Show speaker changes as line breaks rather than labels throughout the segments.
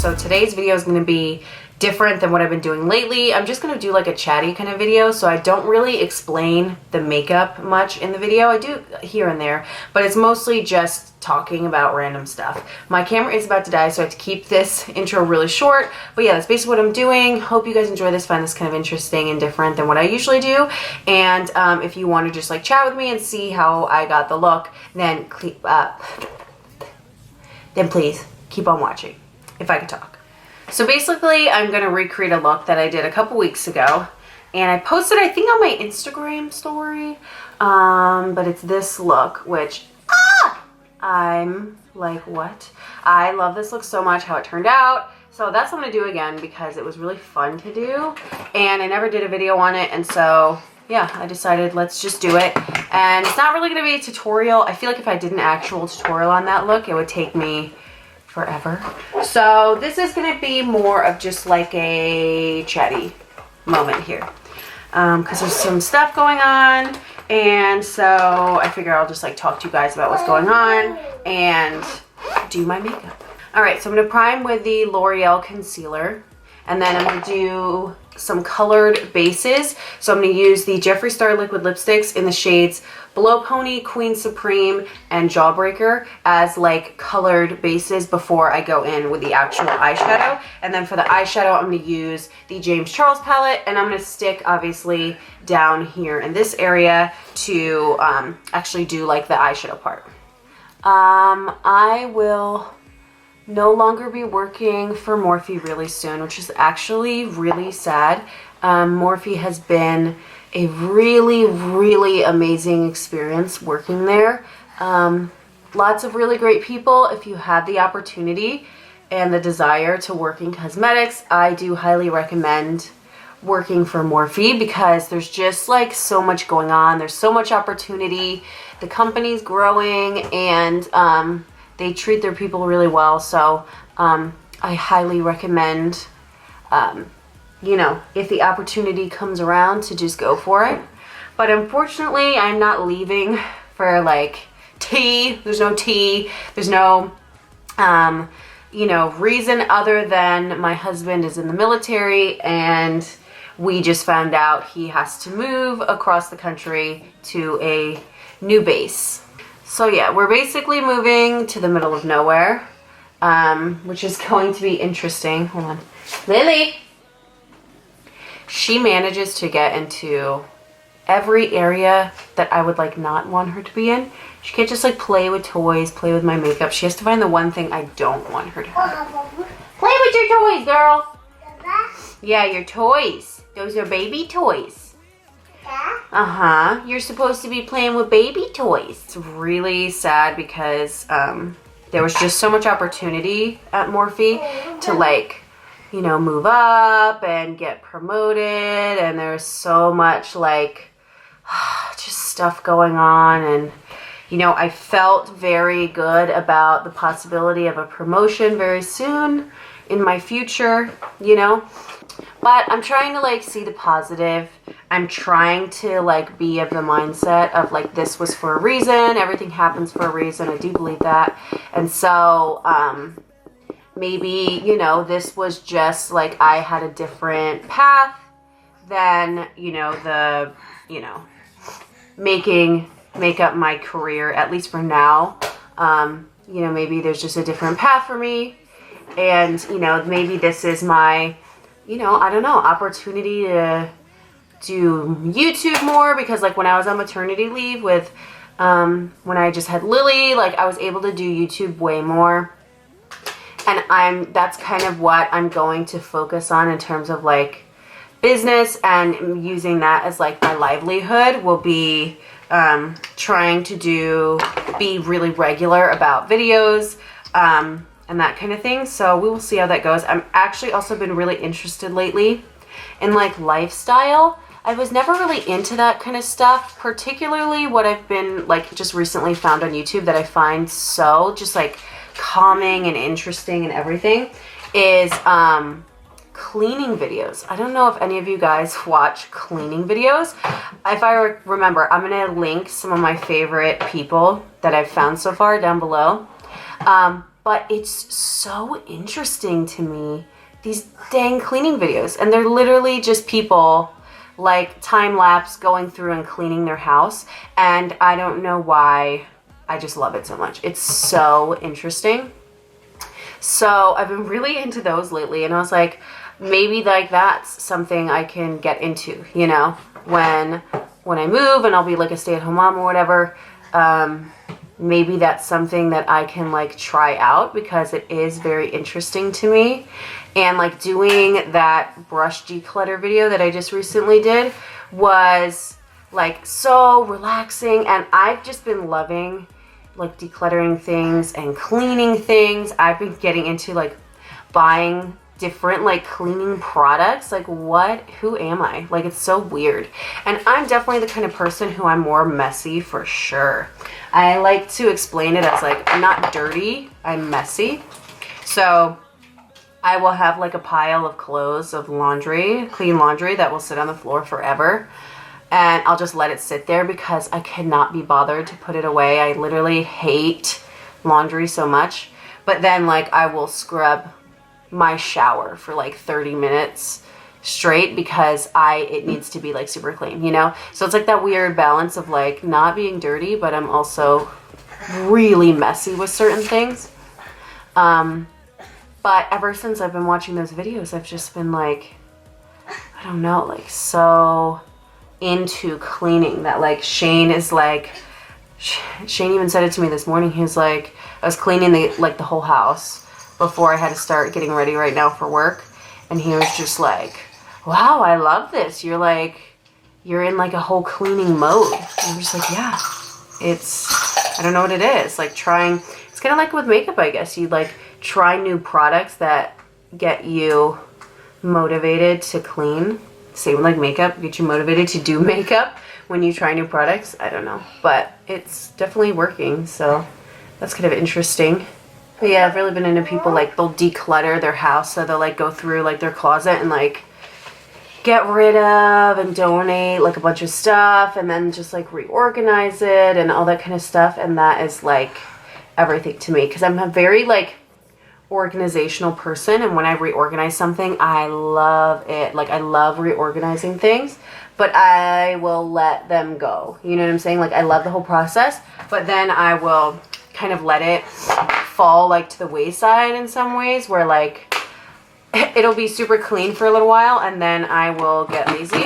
So today's video is going to be different than what I've been doing lately. I'm just going to do like a chatty kind of video, so I don't really explain the makeup much in the video. I do here and there, but it's mostly just talking about random stuff. My camera is about to die, so I have to keep this intro really short, but yeah, that's basically what I'm doing. Hope you guys enjoy this, find this kind of interesting and different than what I usually do. And if you want to just like chat with me and see how I got the look, then please keep on watching, if I could talk. So basically, I'm going to recreate a look that I did a couple weeks ago, and I posted, I think, on my Instagram story, but it's this look, which, I'm like, what? I love this look so much, how it turned out, so that's what I'm going to do again, because it was really fun to do, and I never did a video on it, and so, yeah, I decided let's just do it, and it's not really going to be a tutorial. I feel like if I did an actual tutorial on that look, it would take me forever. So this is going to be more of just like a chatty moment here, because there's some stuff going on, and so I figure I'll just like talk to you guys about what's going on and do my makeup. All right, so I'm going to prime with the L'Oreal concealer, and then I'm going to do some colored bases. So I'm going to use the Jeffree Star liquid lipsticks in the shades Below Pony, Queen Supreme, and Jawbreaker as like colored bases before I go in with the actual eyeshadow. And then for the eyeshadow, I'm going to use the James Charles palette, and I'm going to stick obviously down here in this area to actually do like the eyeshadow part. I will no longer be working for Morphe really soon, which is actually really sad. Morphe has been a really amazing experience working there. Lots of really great people. If you have the opportunity and the desire to work in cosmetics, I do highly recommend working for Morphe, because there's just like so much going on. There's so much opportunity. The company's growing, and they treat their people really well, so I highly recommend, you know, if the opportunity comes around, to just go for it. But unfortunately, I'm not leaving for like tea. There's no tea. There's no, you know, reason other than my husband is in the military, and we just found out he has to move across the country to a new base. So yeah, we're basically moving to the middle of nowhere, which is going to be interesting. Hold on. Lily! She manages to get into every area that I would like not want her to be in. She can't just like play with toys, play with my makeup. She has to find the one thing I don't want her to do. Play with your toys, girl! Yeah, your toys. Those are baby toys. You're supposed to be playing with baby toys. It's really sad because there was just so much opportunity at Morphe to like, you know, move up and get promoted, and there's so much like just stuff going on, and you know, I felt very good about the possibility of a promotion very soon in my future, you know. But I'm trying to like see the positive. I'm trying to like be of the mindset of like, this was for a reason. Everything happens for a reason. I do believe that. And so maybe, you know, this was just like I had a different path than, you know, the, you know, make up my career, at least for now. You know, maybe there's just a different path for me. And, you know, maybe this is my, you know, I don't know, opportunity to do YouTube more, because like when I was on maternity leave with, when I just had Lily, like I was able to do YouTube way more. And that's kind of what I'm going to focus on in terms of like business, and using that as like my livelihood will be, trying to be really regular about videos, and that kind of thing. So we will see how that goes. I'm actually also been really interested lately in like lifestyle. I was never really into that kind of stuff, particularly what I've been like just recently found on YouTube that I find so just like calming and interesting and everything is cleaning videos. I don't know if any of you guys watch cleaning videos. If I remember, I'm gonna link some of my favorite people that I've found so far down below. but it's so interesting to me, these dang cleaning videos. And they're literally just people like time lapse going through and cleaning their house. And I don't know why, I just love it so much. It's so interesting. So I've been really into those lately, and I was like, maybe like that's something I can get into, you know, when I move and I'll be like a stay-at-home mom or whatever. Maybe that's something that I can like try out, because it is very interesting to me. And like doing that brush declutter video that I just recently did was like so relaxing, and I've just been loving like decluttering things and cleaning things. I've been getting into like buying different like cleaning products. Like who am I? Like it's so weird. And I'm definitely the kind of person who I'm more messy for sure. I like to explain it as like, I'm not dirty, I'm messy. So I will have like a pile of clothes of laundry, clean laundry that will sit on the floor forever. And I'll just let it sit there because I cannot be bothered to put it away. I literally hate laundry so much. But then like I will scrub my shower for like 30 minutes straight because it needs to be like super clean, you know? So it's like that weird balance of like not being dirty, but I'm also really messy with certain things. But ever since I've been watching those videos, I've just been like, I don't know, like so into cleaning that like Shane even said it to me this morning. He was like, I was cleaning the whole house before I had to start getting ready right now for work. And he was just like, wow, I love this. You're in like a whole cleaning mode. And I'm just like, yeah, I don't know what it is. Like it's kind of like with makeup, I guess. You like try new products that get you motivated to clean. Same with like makeup, get you motivated to do makeup when you try new products. I don't know, but it's definitely working. So that's kind of interesting. But yeah, I've really been into people like they'll declutter their house. So they'll like go through like their closet and like get rid of and donate like a bunch of stuff and then just like reorganize it and all that kind of stuff. And that is like everything to me, because I'm a very like organizational person, and when I reorganize something, I love it. Like I love reorganizing things, but I will let them go. You know what I'm saying? Like I love the whole process, but then I will kind of let it fall like to the wayside in some ways, where like it'll be super clean for a little while and then I will get lazy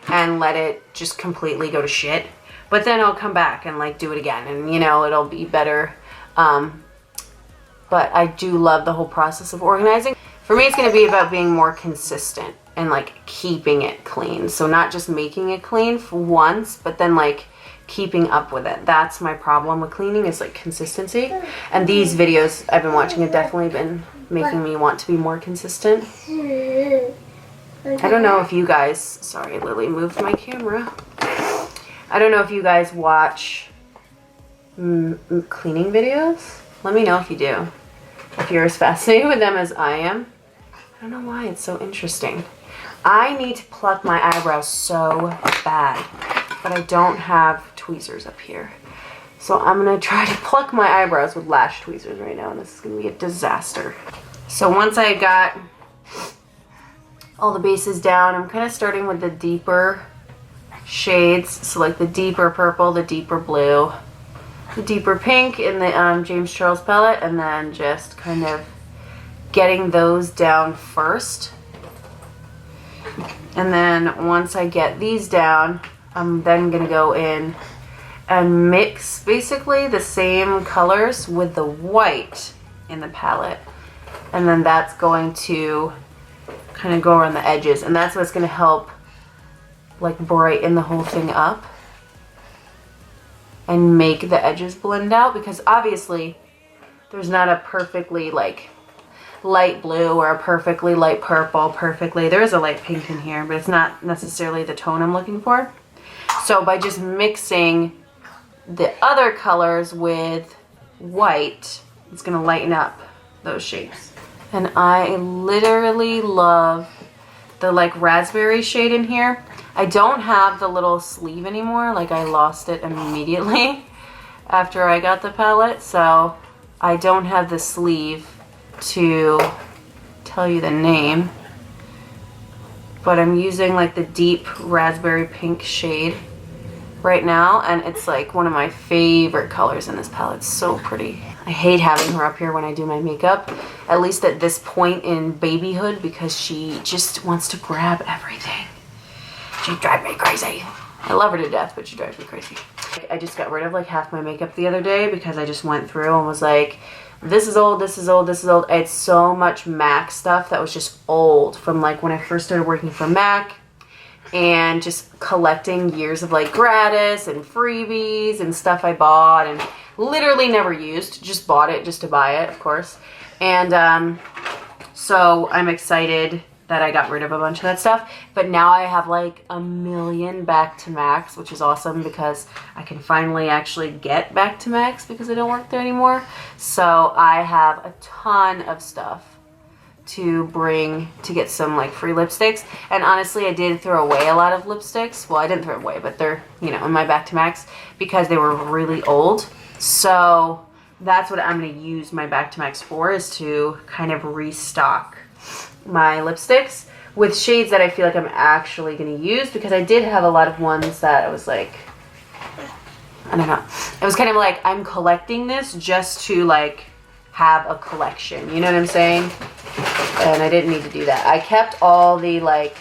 and let it just completely go to shit. But then I'll come back and like do it again, and you know, it'll be better. But I do love the whole process of organizing. For me, it's going to be about being more consistent and like keeping it clean. So not just making it clean for once, but then like keeping up with it. That's my problem with cleaning, is like consistency. And these videos I've been watching have definitely been making me want to be more consistent. I don't know if you guys, sorry, Lily moved my camera. I don't know if you guys watch cleaning videos. Let me know if you do. If you're as fascinated with them as I am. I don't know why, it's so interesting. I need to pluck my eyebrows so bad, but I don't have tweezers up here. So I'm gonna try to pluck my eyebrows with lash tweezers right now, and this is gonna be a disaster. So once I got all the bases down, I'm kind of starting with the deeper shades. So like the deeper purple, the deeper blue, the deeper pink in the James Charles palette, and then just kind of getting those down first. And then once I get these down, I'm then going to go in and mix basically the same colors with the white in the palette. And then that's going to kind of go around the edges, and that's what's going to help like brighten the whole thing up and make the edges blend out, because obviously there's not a perfectly like light blue or a perfectly light purple there is a light pink in here, but it's not necessarily the tone I'm looking for. So by just mixing the other colors with white, it's gonna lighten up those shapes. And I literally love the like raspberry shade in here. I don't have the little sleeve anymore, like I lost it immediately after I got the palette, so I don't have the sleeve to tell you the name, but I'm using like the deep raspberry pink shade right now, and it's like one of my favorite colors in this palette. It's so pretty. I hate having her up here when I do my makeup, at least at this point in babyhood, because she just wants to grab everything. She drives me crazy. I love her to death, but she drives me crazy. I just got rid of like half my makeup the other day because I just went through and was like, this is old, this is old, this is old. I had so much MAC stuff that was just old from like when I first started working for MAC, and just collecting years of like gratis and freebies and stuff I bought and literally never used, just bought it just to buy it, of course. And so I'm excited that I got rid of a bunch of that stuff, but now I have like a million back to MACs, which is awesome because I can finally actually get back to MACs because I don't work there anymore. So I have a ton of stuff to bring to get some like free lipsticks. And honestly, I did throw away a lot of lipsticks. Well, I didn't throw away, but they're, you know, in my back to MACs because they were really old. So that's what I'm going to use my back to MACs for, is to kind of restock my lipsticks with shades that I feel like I'm actually going to use, because I did have a lot of ones that I was like, I don't know. It was kind of like, I'm collecting this just to like have a collection. You know what I'm saying? And I didn't need to do that. I kept all the like,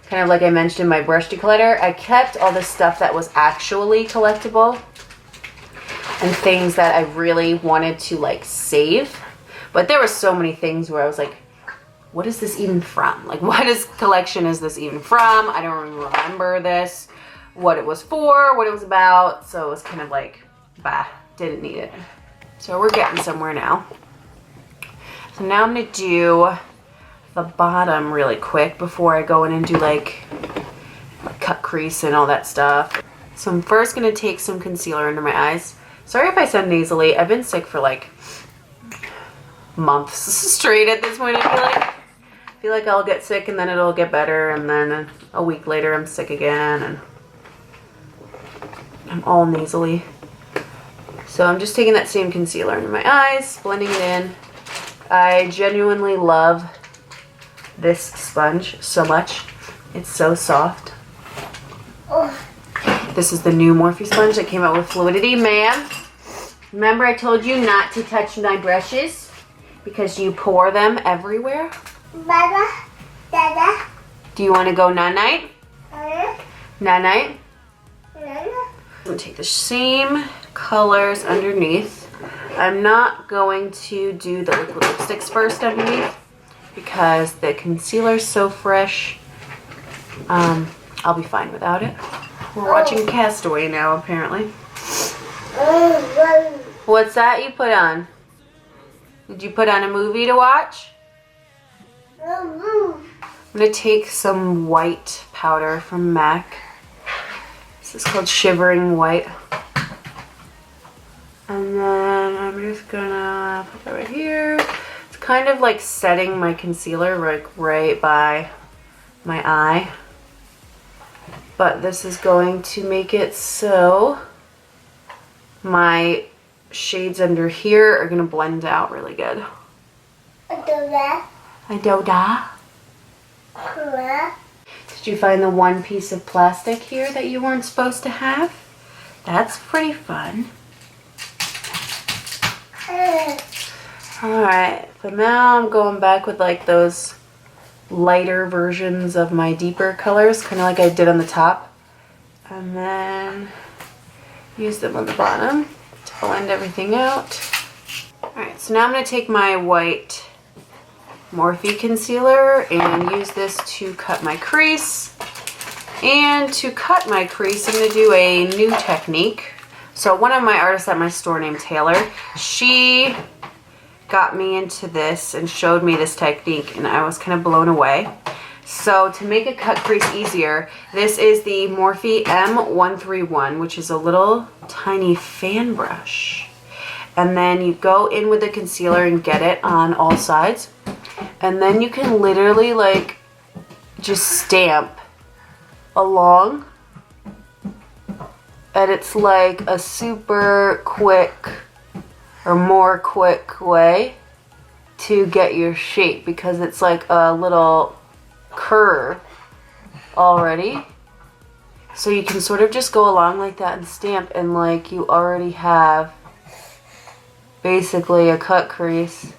kind of like I mentioned in my brush declutter, I kept all the stuff that was actually collectible and things that I really wanted to like save. But there were so many things where I was like, what is this even from? Like, what collection is this even from? I don't even remember this, what it was for, what it was about. So it was kind of like, bah, didn't need it. So we're getting somewhere now. So now I'm gonna do the bottom really quick before I go in and do like cut crease and all that stuff. So I'm first gonna take some concealer under my eyes. Sorry if I sound nasally. I've been sick for like months straight at this point, I feel like I'll get sick and then it'll get better, and then a week later I'm sick again and I'm all nasally. So I'm just taking that same concealer under my eyes, blending it in. I genuinely love this sponge so much. It's so soft. This is the new Morphe sponge that came out with fluidity. Ma'am, remember I told you not to touch my brushes because you pour them everywhere?
Baba, Dada.
Do you want to go night-night? Night-night?
Nana.
I'm going to take the same colors underneath. I'm not going to do the liquid lipsticks first underneath because the concealer's so fresh. I'll be fine without it. We're watching Castaway now, apparently. What's that you put on? Did you put on a movie to watch? I'm going to take some white powder from MAC. This is called Shivering White. And then I'm just going to put that right here. It's kind of like setting my concealer like right by my eye. But this is going to make it so my shades under here are going to blend out really good. Adoda. Did you find the one piece of plastic here that you weren't supposed to have? That's pretty fun. Alright, but now I'm going back with like those lighter versions of my deeper colors, kind of like I did on the top. And then use them on the bottom to blend everything out. Alright, so now I'm going to take my white Morphe concealer and use this to cut my crease. And to cut my crease, I'm going to do a new technique. So one of my artists at my store named Taylor, she got me into this and showed me this technique, and I was kind of blown away. So to make a cut crease easier, this is the Morphe M131, which is a little tiny fan brush. And then you go in with the concealer and get it on all sides. And then you can literally like just stamp along. And it's like a super quick or more quick way to get your shape, because it's like a little curve already. So you can sort of just go along like that and stamp, and like you already have basically a cut crease.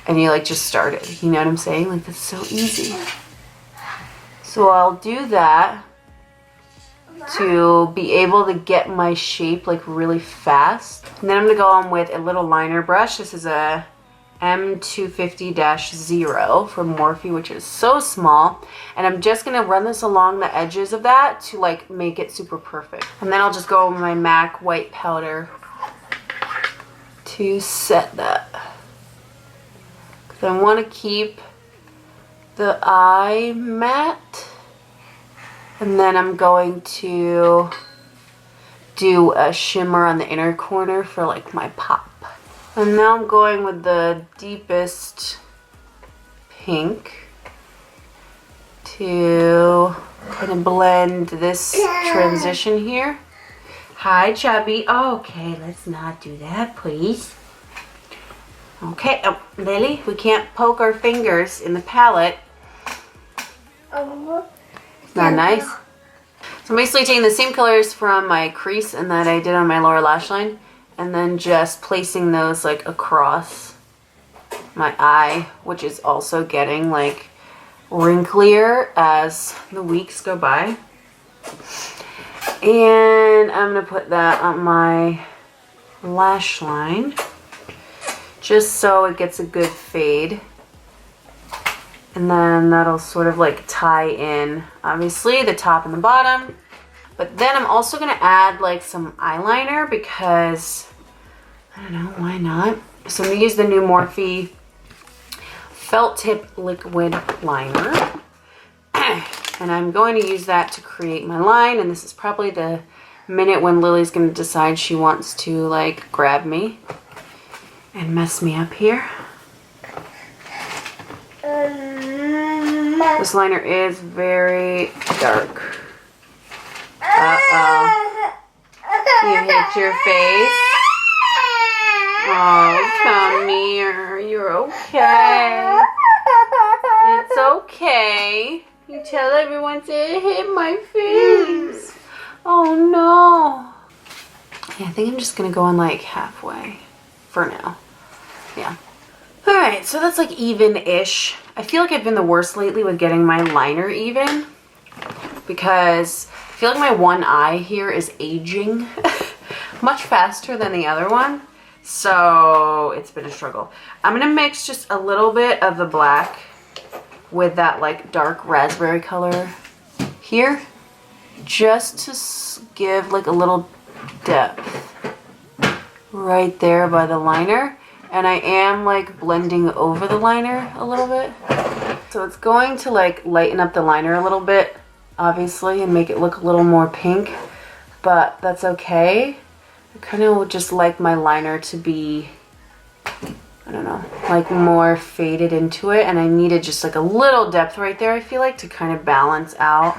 And you like just started, you know what I'm saying? Like that's so easy. So I'll do that to be able to get my shape like really fast. And then I'm gonna go on with a little liner brush. This is a M250-0 from Morphe, which is so small. And I'm just gonna run this along the edges of that to like make it super perfect. And then I'll just go with my MAC white powder to set that. Because I want to keep the eye matte. And then I'm going to do a shimmer on the inner corner for like my pop. And now I'm going with the deepest pink to kind of blend this transition here. Hi, Chubby. Okay, let's not do that, please. Okay, Lily, we can't poke our fingers in the palette. Not nice. So I'm basically taking the same colors from my crease and that I did on my lower lash line, and then just placing those like across my eye, which is also getting like wrinklier as the weeks go by. And I'm gonna put that on my lash line just so it gets a good fade. And then that'll sort of like tie in, obviously, the top and the bottom. But then I'm also gonna add like some eyeliner because, I don't know, why not? So I'm gonna use the new Morphe Felt Tip Liquid Liner. And I'm going to use that to create my line. And this is probably the minute when Lily's gonna decide she wants to like grab me and mess me up here. This liner is very dark. Uh-oh. You hit your face? Oh, come here. You're okay. It's okay. You tell everyone to hit my face. Oh, no. Yeah, I think I'm just going to go on like halfway for now. Yeah. Alright, so that's like even-ish. I feel like I've been the worst lately with getting my liner even because I feel like my one eye here is aging much faster than the other one. So it's been a struggle. I'm going to mix just a little bit of the black with that like dark raspberry color here just to give like a little depth right there by the liner. And I am like blending over the liner a little bit. So it's going to like lighten up the liner a little bit, obviously, and make it look a little more pink, but that's okay. I kind of would just like my liner to be, I don't know, like more faded into it. And I needed just like a little depth right there, I feel like, to kind of balance out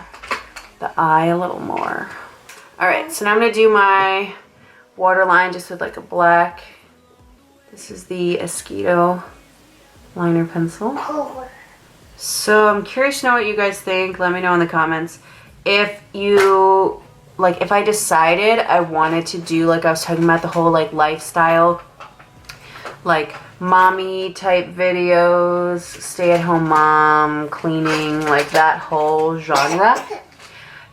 the eye a little more. All right, so now I'm gonna do my waterline just with like a black. This is the Esquito liner pencil. So I'm curious to know what you guys think. Let me know in the comments. If you, like, if I decided I wanted to do, like I was talking about, the whole like lifestyle, like mommy type videos, stay-at-home mom, cleaning, like that whole genre.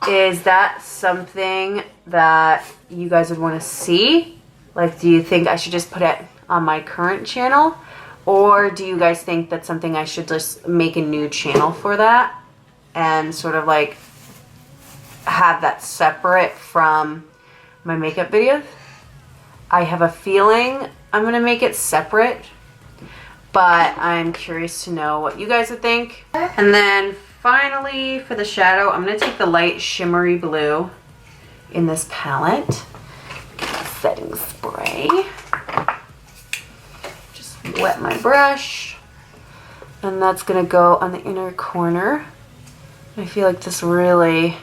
Is that something that you guys would want to see? Like, do you think I should just put it on my current channel, or do you guys think that's something I should just make a new channel for that and sort of like have that separate from my makeup videos? I have a feeling I'm gonna make it separate, but I'm curious to know what you guys would think. And then finally for the shadow, I'm gonna take the light shimmery blue in this palette, setting spray. Wet my brush, and that's gonna go on the inner corner. I feel like this really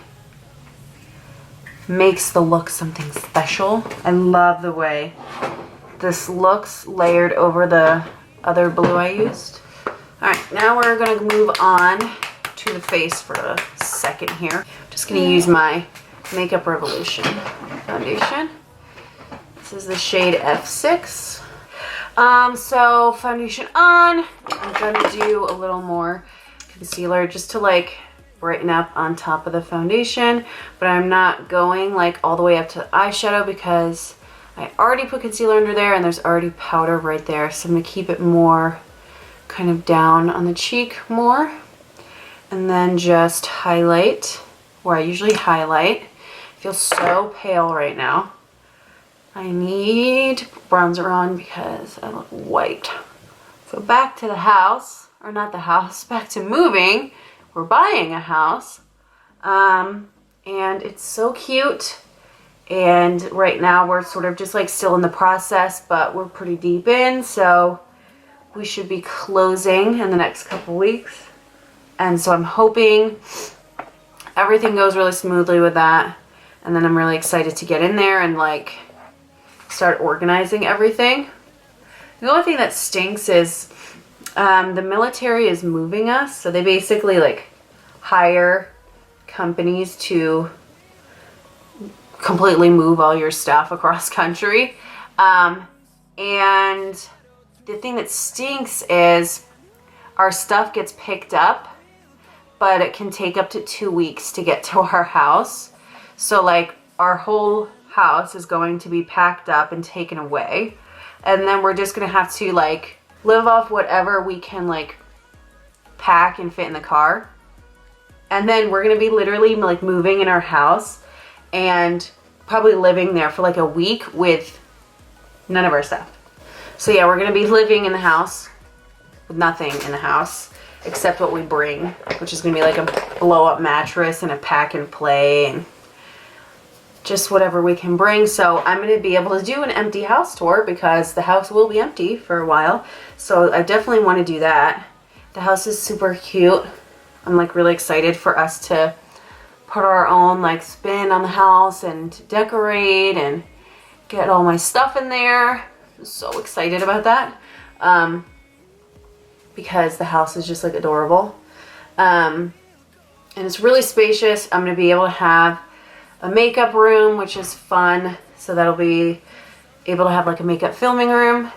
makes the look something special. I love the way this looks layered over the other blue I used. All right, now we're gonna move on to the face for a second here. Just gonna use my Makeup Revolution foundation. This is the shade F6. So foundation on. I'm gonna do a little more concealer just to like brighten up on top of the foundation, but I'm not going like all the way up to the eyeshadow because I already put concealer under there and there's already powder right there. So I'm gonna keep it more kind of down on the cheek more, and then just highlight where I usually highlight. I feel so pale right now. I need bronzer on because I look white. So back to the house, or not the house, back to moving. We're buying a house, and it's so cute. And right now we're sort of just like still in the process, but we're pretty deep in, so we should be closing in the next couple weeks. And so I'm hoping everything goes really smoothly with that. And then I'm really excited to get in there and like start organizing everything. The only thing that stinks is the military is moving us. So they basically like hire companies to completely move all your stuff across country. And the thing that stinks is our stuff gets picked up, but it can take up to 2 weeks to get to our house. So like our whole house is going to be packed up and taken away. And then we're just gonna have to like live off whatever we can like pack and fit in the car. And then we're gonna be literally like moving in our house and probably living there for like a week with none of our stuff. So yeah, we're gonna be living in the house with nothing in the house except what we bring, which is gonna be like a blow up mattress and a pack and play and just whatever we can bring. So I'm gonna be able to do an empty house tour because the house will be empty for a while. So I definitely wanna do that. The house is super cute. I'm like really excited for us to put our own like spin on the house and decorate and get all my stuff in there. I'm so excited about that because the house is just like adorable. And it's really spacious. I'm gonna be able to have a makeup room, which is fun. So that'll be able to have like a makeup filming room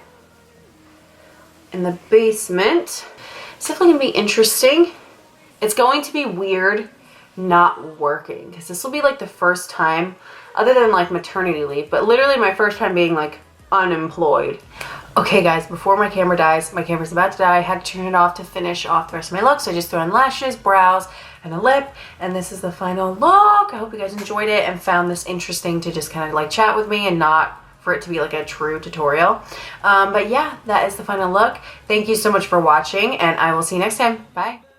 in the basement. It's definitely gonna be interesting. It's going to be weird not working because this will be like the first time, other than like maternity leave, but literally my first time being like unemployed. Okay guys, before my camera dies, my camera's about to die, I had to turn it off to finish off the rest of my look. So I just threw on lashes, brows, and a lip, and this is the final look. I hope you guys enjoyed it and found this interesting to just kind of like chat with me and not for it to be like a true tutorial. But yeah, that is the final look. Thank you so much for watching, and I will see you next time. Bye.